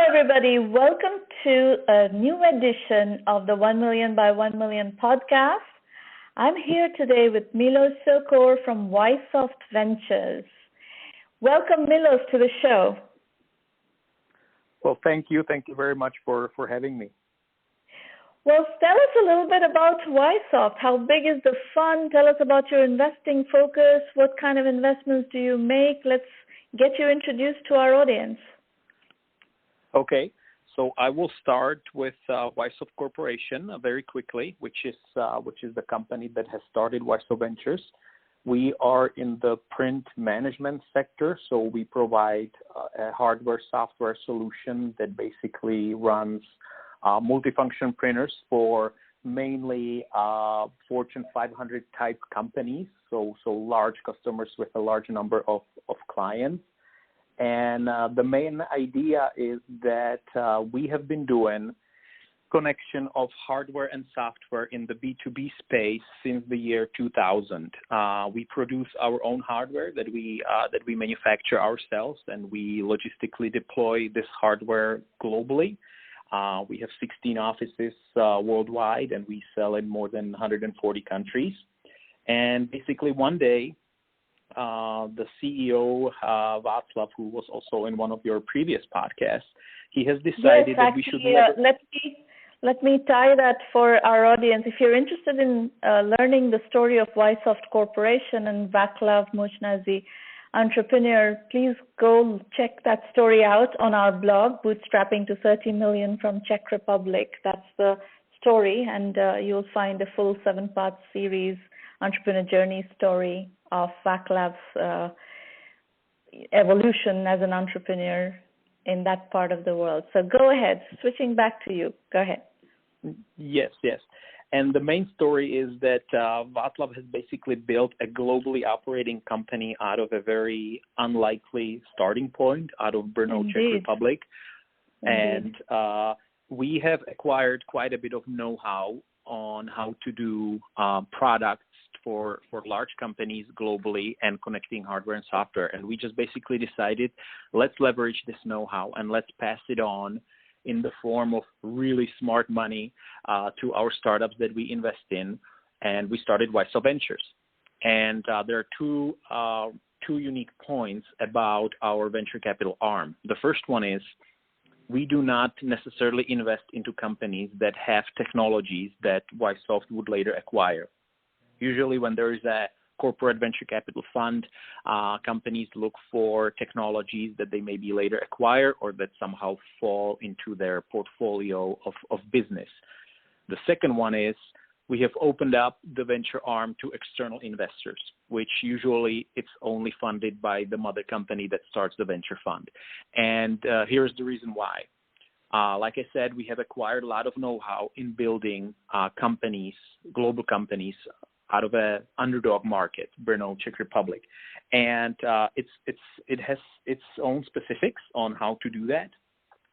everybody. Welcome to a new edition of the 1Mby1M podcast. I'm here today with Milos Sochor from Ysoft Ventures. Welcome, Milos, to the show. Well, thank you. Thank you very much for having me. Well, tell us a little bit about Ysoft. How big is the fund? Tell us about your investing focus. What kind of investments do you make? Let's get you introduced to our audience. Okay, so I will start with Ysoft Corporation very quickly, which is the company that has started Ysoft Ventures. We are in the print management sector, so we provide a hardware-software solution that basically runs multifunction printers for mainly Fortune 500 type companies, so large customers with a large number of clients. And the main idea is that we have been doing connection of hardware and software in the B2B space since the year 2000. We produce our own hardware that we manufacture ourselves, and we logistically deploy this hardware globally. We have 16 offices worldwide, and we sell in more than 140 countries. And basically one day, the CEO, Václav, who was also in one of your previous podcasts, he has decided that we should... Let me tie that for our audience. If you're interested in learning the story of Ysoft Corporation and Václav Močna, the entrepreneur, please go check that story out on our blog, Bootstrapping to 30 Million from Czech Republic. That's the story, and you'll find a full 7-part series, entrepreneur journey story of Václav's evolution as an entrepreneur in that part of the world. So go ahead, switching back to you. Go ahead. Yes. And the main story is that Václav has basically built a globally operating company out of a very unlikely starting point, out of Brno, Czech Republic. Indeed. And we have acquired quite a bit of know-how on how to do products for large companies globally and connecting hardware and software. And we just basically decided, let's leverage this know-how and let's pass it on in the form of really smart money to our startups that we invest in. And we started Ysoft Ventures. And there are two unique points about our venture capital arm. The first one is we do not necessarily invest into companies that have technologies that Ysoft would later acquire. Usually when there is a corporate venture capital fund, companies look for technologies that they maybe later acquire or that somehow fall into their portfolio of business. The second one is we have opened up the venture arm to external investors, which usually it's only funded by the mother company that starts the venture fund. And here's the reason why. Like I said, we have acquired a lot of know-how in building companies, global companies, out of an underdog market, Brno, Czech Republic. And it has its own specifics on how to do that,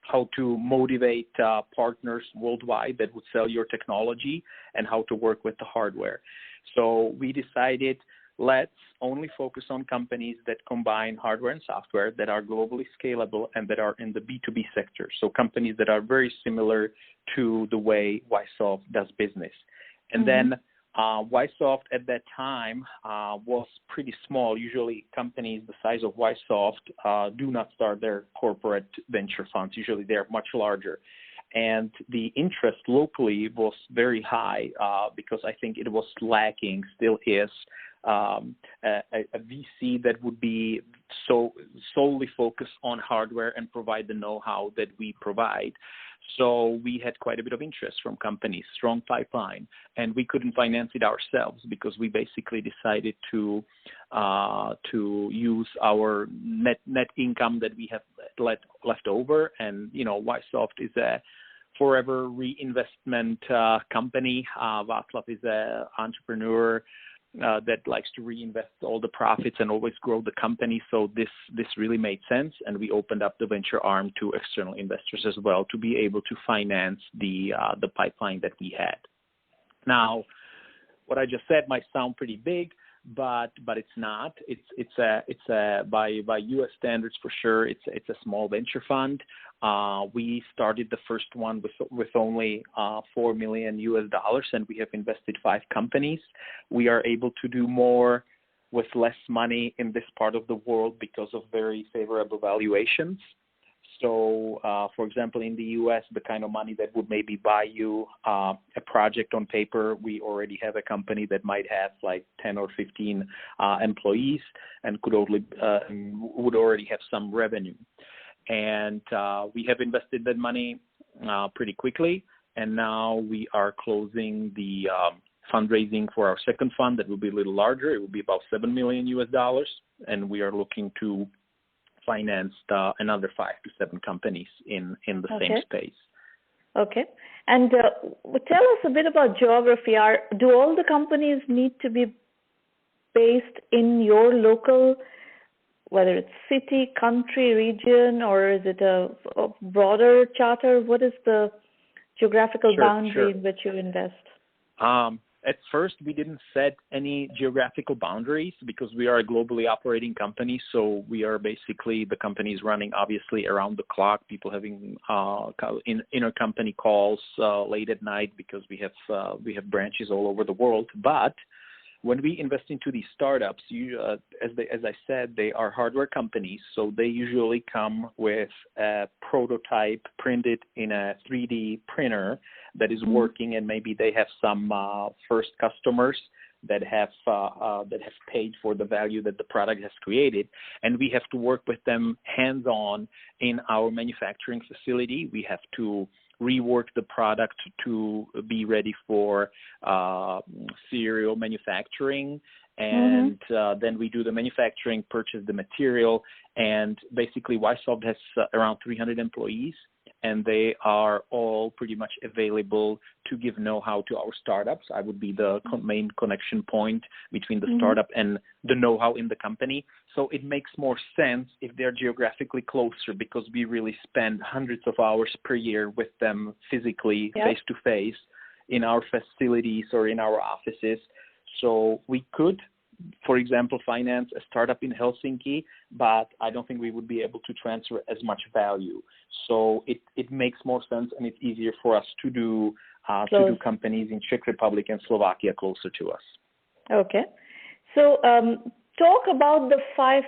how to motivate partners worldwide that would sell your technology, and how to work with the hardware. So we decided, let's only focus on companies that combine hardware and software that are globally scalable and that are in the B2B sector. So companies that are very similar to the way Ysoft does business. And then Ysoft at that time was pretty small. Usually companies the size of Ysoft do not start their corporate venture funds. Usually they're much larger. And the interest locally was very high because I think it was lacking, still is, a VC that would be solely focused on hardware and provide the know-how that we provide. So we had quite a bit of interest from companies, strong pipeline, and we couldn't finance it ourselves because we basically decided to use our net income that we have left over. And Ysoft is a forever reinvestment company. Václav is an entrepreneur that likes to reinvest all the profits and always grow the company. So this really made sense, and we opened up the venture arm to external investors as well to be able to finance the pipeline that we had. Now, what I just said might sound pretty big, but it's not. It's a by U.S. standards for sure. It's a small venture fund. We started the first one with only $4 million, and we have invested 5 companies. We are able to do more with less money in this part of the world because of very favorable valuations. So, for example, in the U.S., the kind of money that would maybe buy you a project on paper, we already have a company that might have like 10 or 15 employees and would already have some revenue. And we have invested that money pretty quickly, and now we are closing the fundraising for our second fund that will be a little larger. It will be about $7 million, and we are looking to finance another 5 to 7 companies in the same space. Okay. And tell us a bit about geography. Do all the companies need to be based in your local, whether it's city, country, region, or is it a broader charter? What is the geographical boundary in which you invest? At first, we didn't set any geographical boundaries because we are a globally operating company. So we are basically, the company is running obviously around the clock, people having intercompany calls late at night because we have branches all over the world. But when we invest into these startups, as I said, they are hardware companies. So they usually come with a prototype printed in a 3D printer that is working, and maybe they have some first customers that have paid for the value that the product has created, and we have to work with them hands-on in our manufacturing facility. We have to rework the product to be ready for serial manufacturing, and then we do the manufacturing, purchase the material, and basically Ysoft has around 300 employees, and they are all pretty much available to give know-how to our startups. I would be the main connection point between the startup and the know-how in the company. So it makes more sense if they're geographically closer because we really spend hundreds of hours per year with them physically, face-to-face, in our facilities or in our offices. So we could, for example, finance a startup in Helsinki, but I don't think we would be able to transfer as much value. So it makes more sense, and it's easier for us to do companies in Czech Republic and Slovakia closer to us. Okay. So talk about the 5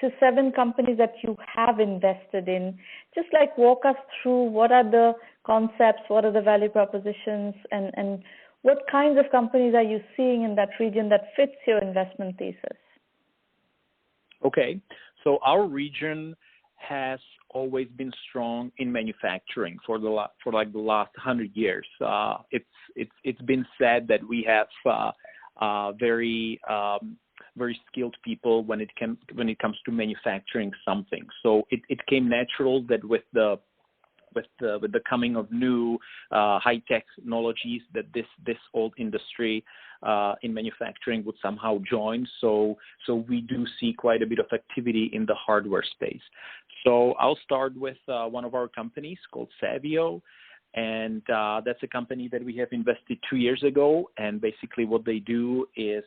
to 7 companies that you have invested in. Just like walk us through what are the concepts, what are the value propositions, and what kinds of companies are you seeing in that region that fits your investment thesis? Okay, so our region has always been strong in manufacturing for the last 100 years. It's been said that we have very skilled people when it comes to manufacturing something. So it came natural that with the coming of new high technologies that this old industry in manufacturing would somehow join. So we do see quite a bit of activity in the hardware space. So I'll start with one of our companies called Savio. And that's a company that we have invested 2 years ago. And basically what they do is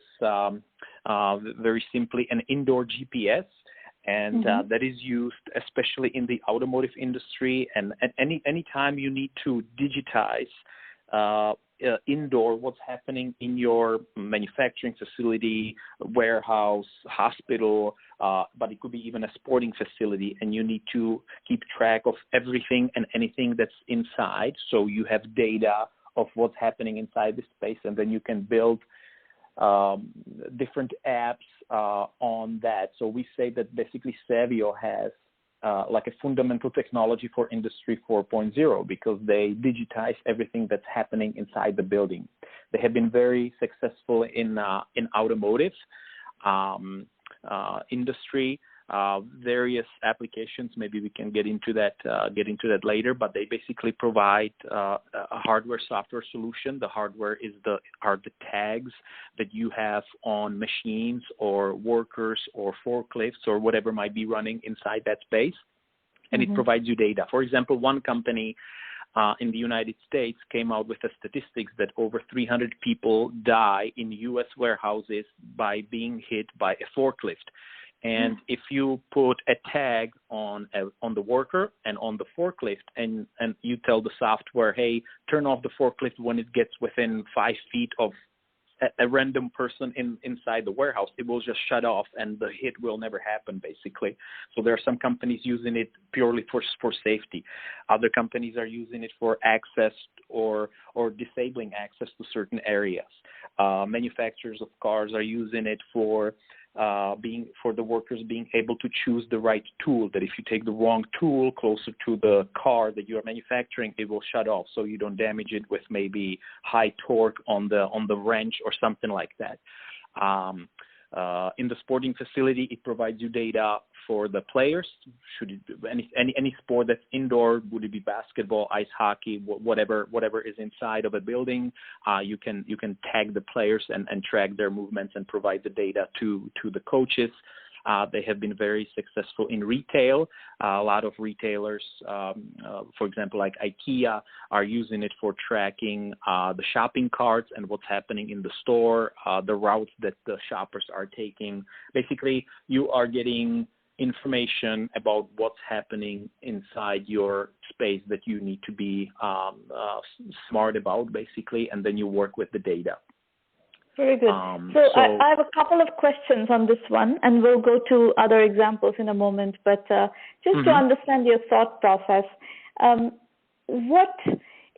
very simply an indoor GPS. And that is used especially in the automotive industry. And at any time you need to digitize indoor what's happening in your manufacturing facility, warehouse, hospital, but it could be even a sporting facility, and you need to keep track of everything and anything that's inside. So you have data of what's happening inside the space, and then you can build different apps on that. So we say that basically Savio has like a fundamental technology for Industry 4.0 because they digitize everything that's happening inside the building. They have been very successful in automotive industry, various applications. Maybe we can get into that later. But they basically provide a hardware-software solution. The hardware are the tags that you have on machines or workers or forklifts or whatever might be running inside that space, and it provides you data. For example, one company in the United States came out with the statistics that over 300 people die in U.S. warehouses by being hit by a forklift. And if you put a tag on the worker and on the forklift, and you tell the software, hey, turn off the forklift when it gets within 5 feet of a random person inside the warehouse, it will just shut off and the hit will never happen, basically. So there are some companies using it purely for safety. Other companies are using it for access or disabling access to certain areas. Manufacturers of cars are using it for the workers being able to choose the right tool, that if you take the wrong tool closer to the car that you are manufacturing, it will shut off so you don't damage it with maybe high torque on the wrench or something like that. In the sporting facility, it provides you data for the players. Should it be any sport that's indoor, would it be basketball, ice hockey, whatever is inside of a building, you can tag the players and track their movements and provide the data to the coaches. They have been very successful in retail. A lot of retailers, for example, like IKEA, are using it for tracking the shopping carts and what's happening in the store, the routes that the shoppers are taking. Basically, you are getting information about what's happening inside your space that you need to be smart about, basically, and then you work with the data. Very good. So I have a couple of questions on this one, and we'll go to other examples in a moment. But just to understand your thought process, what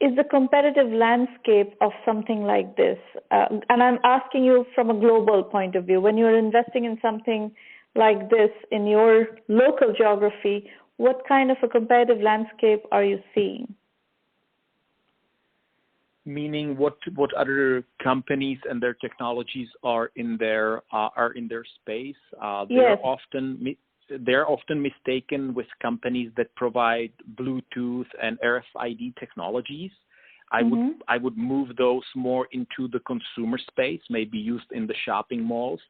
is the competitive landscape of something like this? And I'm asking you from a global point of view. When you're investing in something like this in your local geography, what kind of a competitive landscape are you seeing? Meaning what other companies and their technologies are in their space. They're often mistaken with companies that provide Bluetooth and RFID technologies. I would move those more into the consumer space, maybe used in the shopping malls.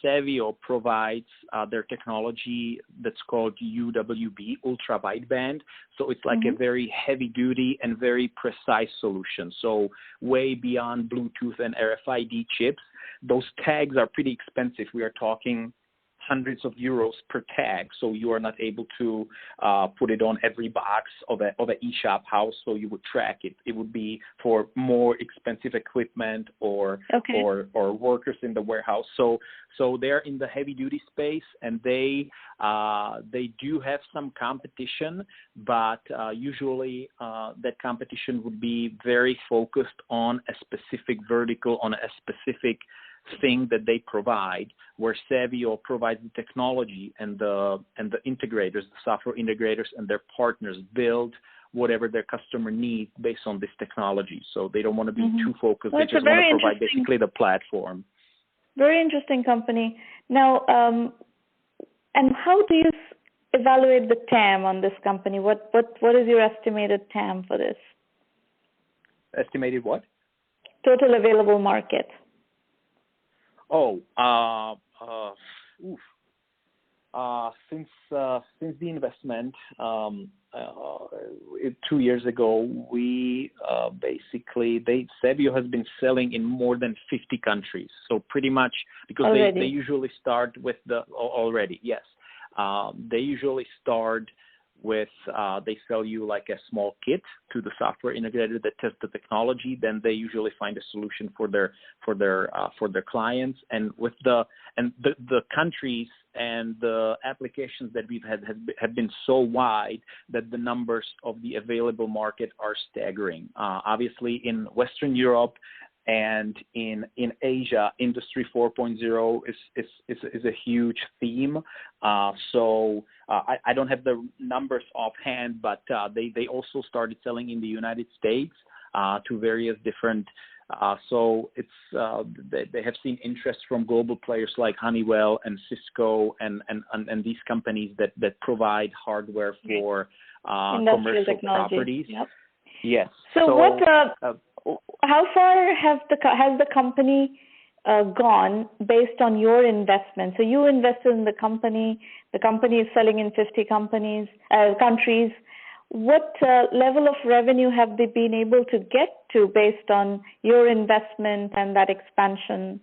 Savio provides their technology that's called UWB, ultra wideband. So it's like a very heavy duty and very precise solution. So way beyond Bluetooth and RFID chips. Those tags are pretty expensive. We are talking hundreds of euros per tag, so you are not able to put it on every box of a e-shop house, so you would track it. It would be for more expensive equipment or workers in the warehouse. So they're in the heavy duty space, and they do have some competition, but usually that competition would be very focused on a specific vertical, on a specific thing that they provide, where Savio provides the technology, and the integrators, the software integrators and their partners build whatever their customer needs based on this technology. So they don't want to be too focused. They just want to provide basically the platform. Very interesting company. Now, and how do you evaluate the TAM on this company? What is your estimated TAM for this? Estimated what? Total available market. Since the investment 2 years ago, we Savio has been selling in more than 50 countries. So pretty much, because they usually start with they usually start with they sell you like a small kit to the software integrator that tests the technology. Then they usually find a solution for their clients, and with the countries and the applications that we've had have been so wide that the numbers of the available market are staggering. Obviously, in Western Europe and in Asia, Industry 4.0 is a huge theme. So I don't have the numbers offhand, but they also started selling in the United States to various different. So it's they have seen interest from global players like Honeywell and Cisco and these companies that provide hardware for commercial properties. Yep. Yes. So how far has the company gone based on your investment? So you invested in the company is selling in 50 countries. what level of revenue have they been able to get to based on your investment and that expansion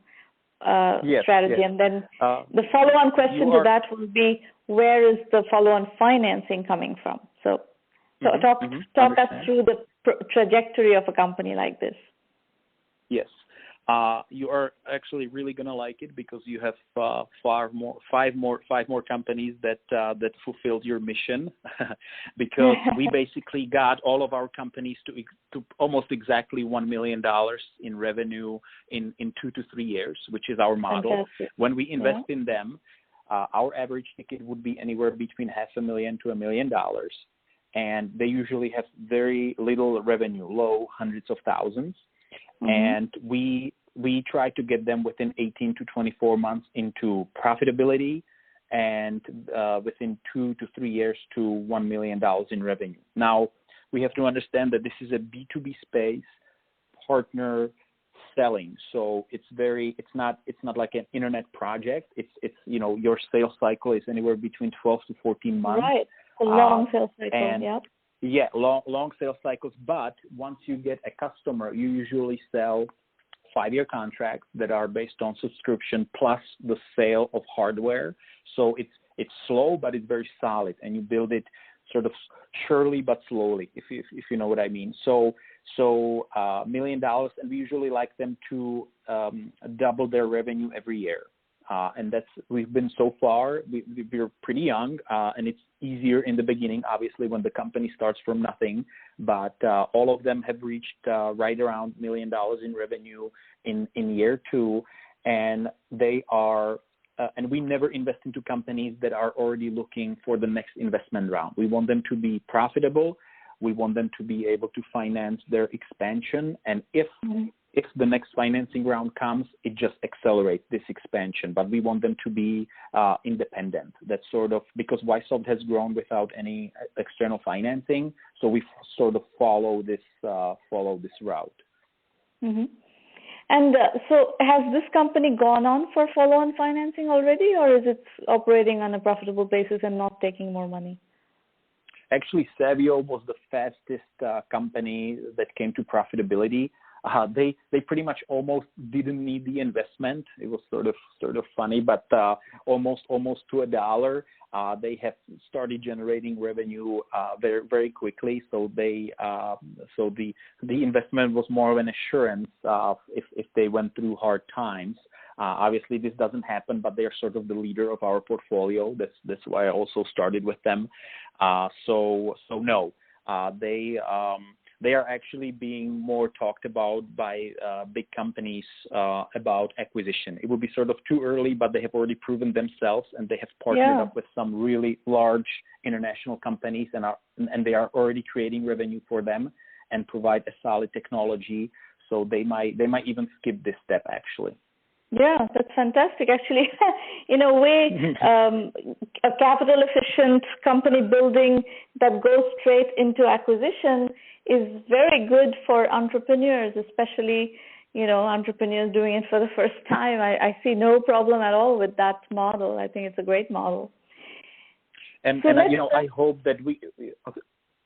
strategy? Yes. And then the follow-on question to that will be, where is the follow-on financing coming from? So talk us through the trajectory of a company like this. Yes. You are actually really going to like it because you have five more companies that fulfilled your mission because we basically got all of our companies to almost exactly $1 million in revenue in 2 to 3 years, which is our model. Fantastic. When we invest in them, our average ticket would be anywhere between $500,000 to $1 million, and they usually have very little revenue, low hundreds of thousands. And we try to get them within 18 to 24 months into profitability and within 2 to 3 years to $1 million in revenue. Now, we have to understand that this is a B2B space, partner selling. So it's not like an internet project. It's your sales cycle is anywhere between 12 to 14 months. Right. A long sales cycle, Yeah, long sales cycles. But once you get a customer, you usually sell 5-year contracts that are based on subscription plus the sale of hardware. So it's slow, but it's very solid, and you build it sort of surely but slowly, if you know what I mean. So $1 million, and we usually like them to double their revenue every year. And we've been so far, we're pretty young, and it's easier in the beginning, obviously, when the company starts from nothing. But all of them have reached right around $1 million in revenue in year 2, and they are. And we never invest into companies that are already looking for the next investment round. We want them to be profitable. We want them to be able to finance their expansion, and if the next financing round comes, it just accelerates this expansion. But we want them to be independent. That's sort of because YSoft has grown without any external financing, so we sort of follow this route. And so has this company gone on for follow-on financing already, or is it operating on a profitable basis and not taking more money? Actually, Savio was the fastest company that came to profitability. They pretty much almost didn't need the investment. It was sort of funny, but almost to $1. They have started generating revenue very, very quickly. So the investment was more of an assurance if they went through hard times. Obviously, this doesn't happen, but they are sort of the leader of our portfolio. That's why I also started with them. So no, they are actually being more talked about by big companies about acquisition. It would be sort of too early, but they have already proven themselves, and they have partnered up with some really large international companies, and they are already creating revenue for them and provide a solid technology. So they might even skip this step, actually. Yeah, that's fantastic. Actually, in a way, a capital efficient company building that goes straight into acquisition is very good for entrepreneurs, especially, entrepreneurs doing it for the first time. I see no problem at all with that model. I think it's a great model. And I hope that we. Okay.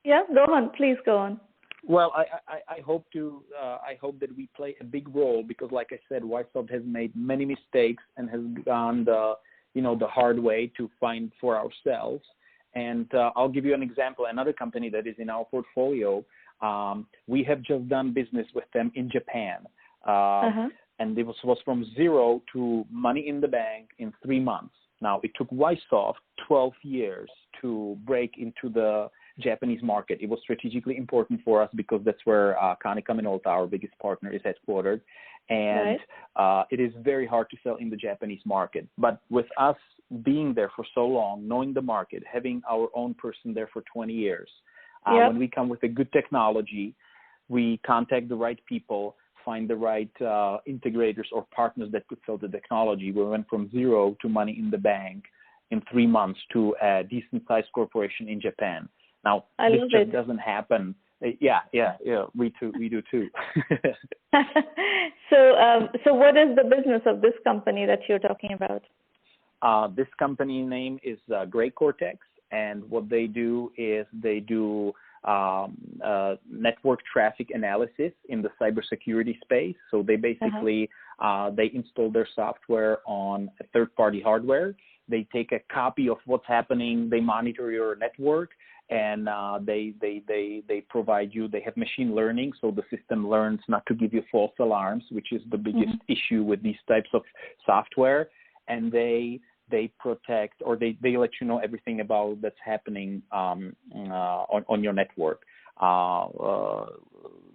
Yeah, go on. Please go on. Well, I hope that we play a big role because, like I said, YSoft has made many mistakes and has gone the hard way to find for ourselves. And I'll give you an example. Another company that is in our portfolio, we have just done business with them in Japan, and it was from zero to money in the bank in 3 months. Now, it took YSoft 12 years to break into the Japanese market. It was strategically important for us because that's where Konica Minolta, our biggest partner, is headquartered. And it is very hard to sell in the Japanese market. But with us being there for so long, knowing the market, having our own person there for 20 years, when we come with a good technology, we contact the right people, find the right integrators or partners that could sell the technology. We went from zero to money in the bank in 3 months to a decent-sized corporation in Japan. Now, this just doesn't happen. Yeah, we do too. So what is the business of this company that you're talking about? This company name is Gray Cortex, and what they do is they do network traffic analysis in the cybersecurity space. So they basically they install their software on a third-party hardware. They take a copy of what's happening. They monitor your network, and they provide you. They have machine learning, so the system learns not to give you false alarms, which is the biggest issue with these types of software. And they protect, or they let you know everything about that's happening on your network.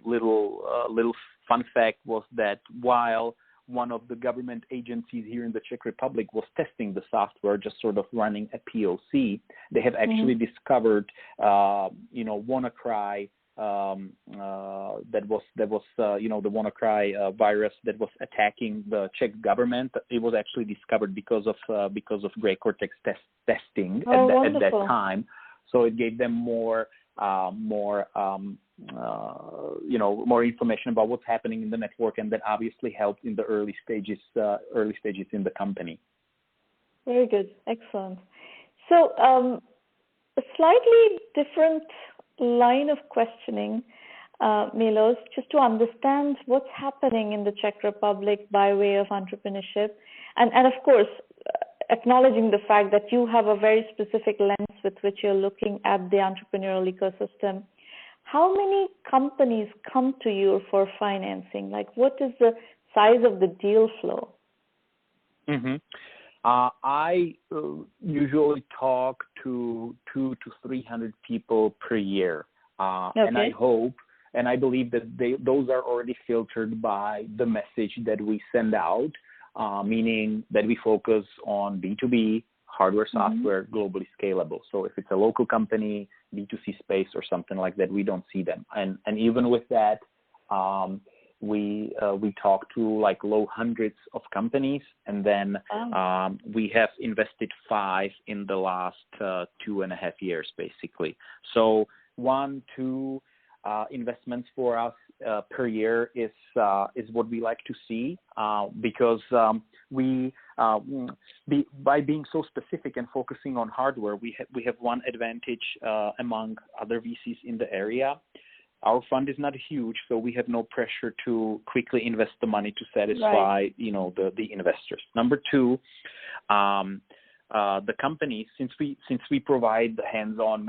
Little fun fact was that while one of the government agencies here in the Czech Republic was testing the software, just sort of running a POC, they have actually discovered, WannaCry, that was the WannaCry virus that was attacking the Czech government. It was actually discovered because of Gray Cortex testing at that time. So it gave them more information about what's happening in the network, and that obviously helped in the early stages in the company. Very good, excellent. So a slightly different line of questioning, Milos, just to understand what's happening in the Czech Republic by way of entrepreneurship, and of course acknowledging the fact that you have a very specific lens with which you're looking at the entrepreneurial ecosystem. How many companies come to you for financing? Like, what is the size of the deal flow? I usually talk to 200 to 300 people per year, and I hope and I believe that those are already filtered by the message that we send out, meaning that we focus on B2B, hardware, software, globally scalable. So if it's a local company, B2C space or something like that, we don't see them. And even with that, we talk to like low hundreds of companies, and then we have invested 5 in the last 2.5 years, basically. So 1-2 investments for us per year is what we like to see, because by being so specific and focusing on hardware, we have one advantage among other VCs in the area. Our fund is not huge, so we have no pressure to quickly invest the money to satisfy, the investors. Number 2, the companies, since we provide the hands-on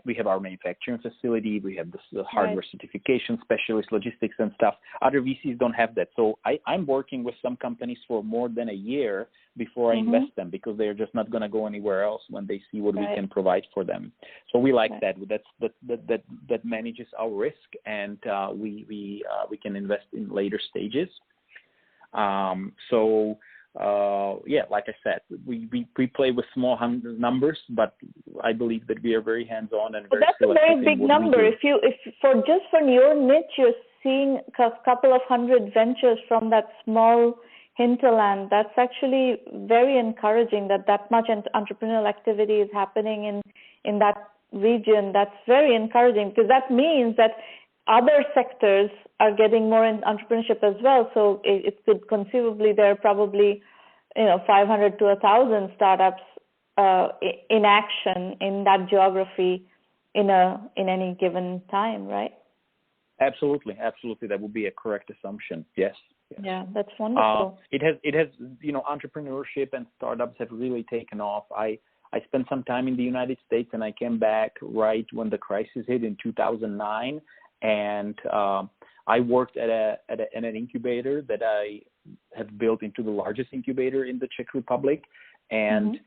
we have our manufacturing facility, we have the hardware certification specialists, logistics and stuff. Other VCs don't have that. So I'm working with some companies for more than a year before I invest them, because they're just not going to go anywhere else when they see what we can provide for them. So we like that. That manages our risk, and we can invest in later stages. Like I said, we play with small numbers, but I believe that we are very hands-on and very selective. That's a very big number. If for your niche, you're seeing a couple of hundred ventures from that small hinterland, that's actually very encouraging. That much entrepreneurial activity is happening in that region. That's very encouraging, because that means that other sectors are getting more in entrepreneurship as well. So it could conceivably, there are probably 500 to 1,000 startups in action in that geography in any given time, right? Absolutely. That would be a correct assumption. Yes. Yeah, that's wonderful. It has entrepreneurship and startups have really taken off. I spent some time in the United States, and I came back right when the crisis hit in 2009. And I worked at an incubator that I have built into the largest incubator in the Czech Republic. And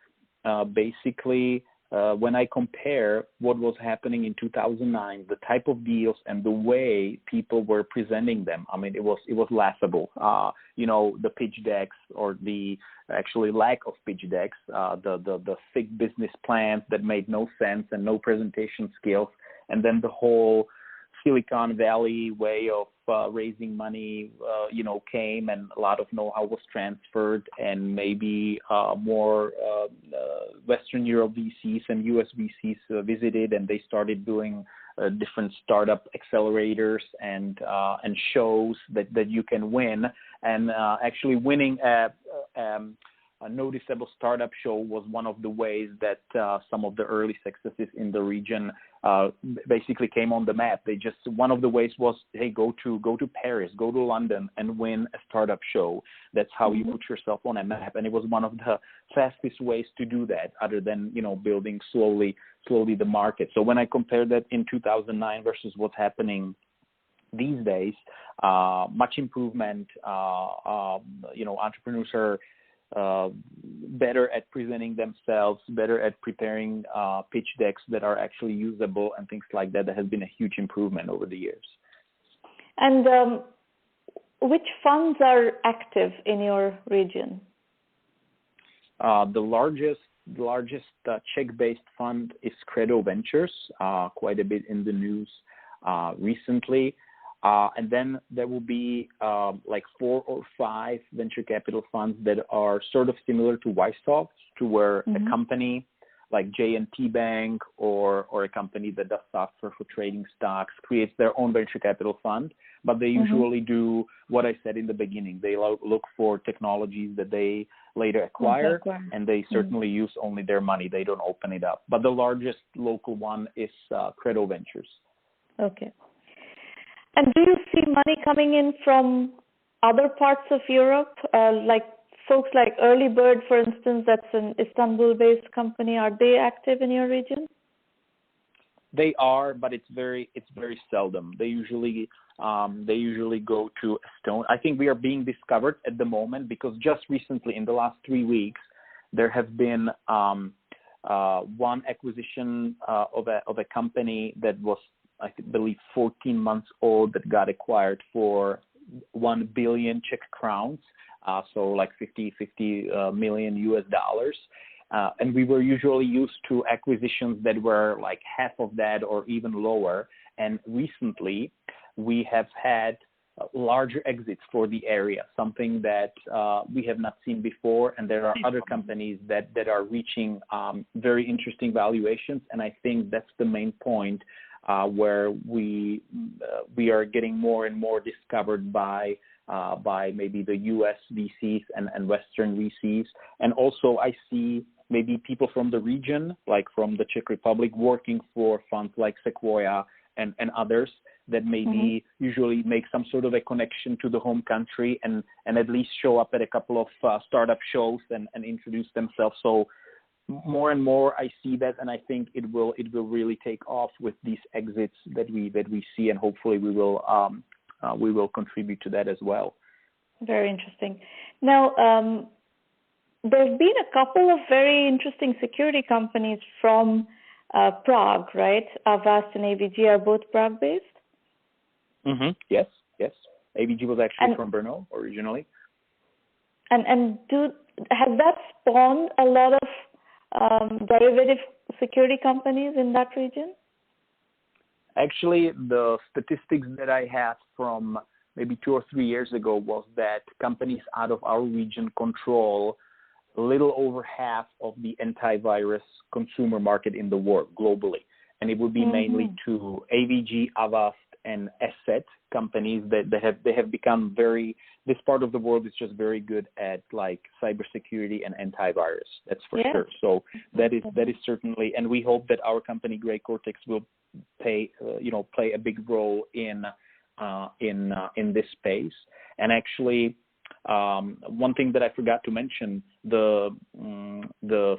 basically, when I compare what was happening in 2009, the type of deals and the way people were presenting them, I mean, it was laughable. The pitch decks, or the actually lack of pitch decks, the thick business plans that made no sense and no presentation skills, and then the whole Silicon Valley way of raising money, came, and a lot of know-how was transferred, and maybe more Western Europe VCs and US VCs visited, and they started doing different startup accelerators and shows that you can win, and actually winning a noticeable startup show was one of the ways that some of the early successes in the region basically came on the map. One of the ways was, hey, go to Paris, go to London and win a startup show. That's how you put yourself on a map. And it was one of the fastest ways to do that, other than, building slowly the market. So when I compare that in 2009 versus what's happening these days, much improvement. Entrepreneurs are better at presenting themselves, better at preparing pitch decks that are actually usable and things like that. That has been a huge improvement over the years. And which funds are active in your region? The largest Czech-based fund is Credo Ventures, quite a bit in the news recently. And then there will be like 4 or 5 venture capital funds that are sort of similar to Ysoft, to where a company like J&T Bank or a company that does software for trading stocks creates their own venture capital fund. But they usually do what I said in the beginning. They look for technologies that they later acquire, and they certainly use only their money. They don't open it up. But the largest local one is Credo Ventures. Okay. And do you see money coming in from other parts of Europe, like folks like Early Bird, for instance, that's an Istanbul-based company? Are they active in your region? They are, but it's very seldom. They usually go to Estonia. I think we are being discovered at the moment because just recently, in the last 3 weeks, there have been one acquisition of a company that was, I believe, 14 months old, that got acquired for 1 billion Czech crowns, so like 50 million US dollars. And we were usually used to acquisitions that were like half of that or even lower. And recently, we have had larger exits for the area, something that we have not seen before. And there are other companies that are reaching very interesting valuations. And I think that's the main point where we are getting more and more discovered by maybe the U.S. VCs and Western VCs. And also I see maybe people from the region, like from the Czech Republic, working for funds like Sequoia and others that maybe usually make some sort of a connection to the home country and at least show up at a couple of startup shows and introduce themselves. So more and more I see that, and I think it will really take off with these exits that we see, and hopefully we will contribute to that as well. Very interesting. Now, there's been a couple of very interesting security companies from Prague, right? Avast and AVG are both Prague-based? Yes. AVG was actually from Brno originally. And has that spawned a lot of derivative security companies in that region? Actually, the statistics that I had from maybe 2 or 3 years ago was that companies out of our region control a little over half of the antivirus consumer market in the world globally. And it would be mainly to AVG, Avast, and Asset companies that they have become this part of the world is just very good at like cybersecurity and antivirus. That's for sure. So that is certainly, and we hope that our company Grey Cortex will play a big role in this space. And actually, one thing that I forgot to mention, the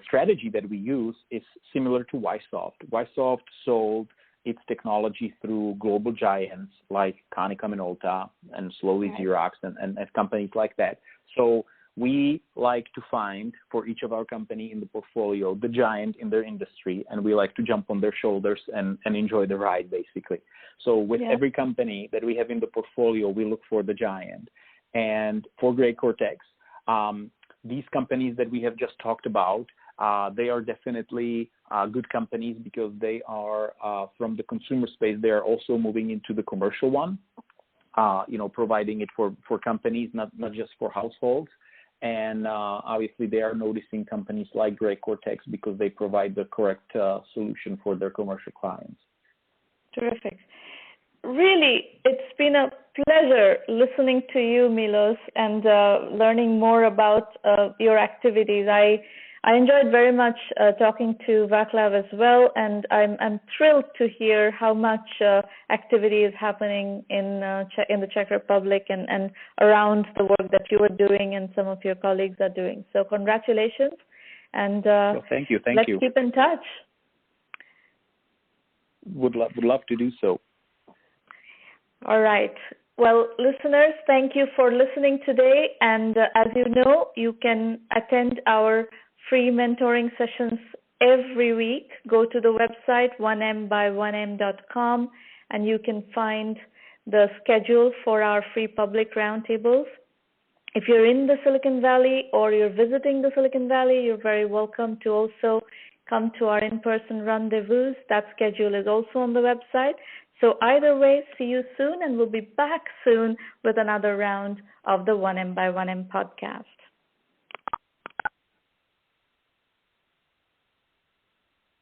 strategy that we use is similar to Ysoft. Ysoft sold its technology through global giants like Konica Minolta and slowly Xerox and companies like that. So we like to find for each of our company in the portfolio the giant in their industry, and we like to jump on their shoulders and enjoy the ride, basically. So with every company that we have in the portfolio, we look for the giant. And for Grey Cortex, these companies that we have just talked about, they are definitely good companies because they are from the consumer space. They are also moving into the commercial one, providing it for companies, not just for households. And obviously, they are noticing companies like Grey Cortex because they provide the correct solution for their commercial clients. Terrific. Really, it's been a pleasure listening to you, Milos, and learning more about your activities. I enjoyed very much talking to Vaclav as well, and I'm thrilled to hear how much activity is happening in the Czech Republic and around the work that you are doing and some of your colleagues are doing. So congratulations, and well, thank you. Let's keep in touch. Would love to do so. All right. Well, listeners, thank you for listening today. And as you know, you can attend our free mentoring sessions every week. Go to the website 1Mby1M.com and you can find the schedule for our free public roundtables. If you're in the Silicon Valley or you're visiting the Silicon Valley, you're very welcome to also come to our in-person rendezvous. That schedule is also on the website. So either way, see you soon, and we'll be back soon with another round of the 1M by 1M podcast.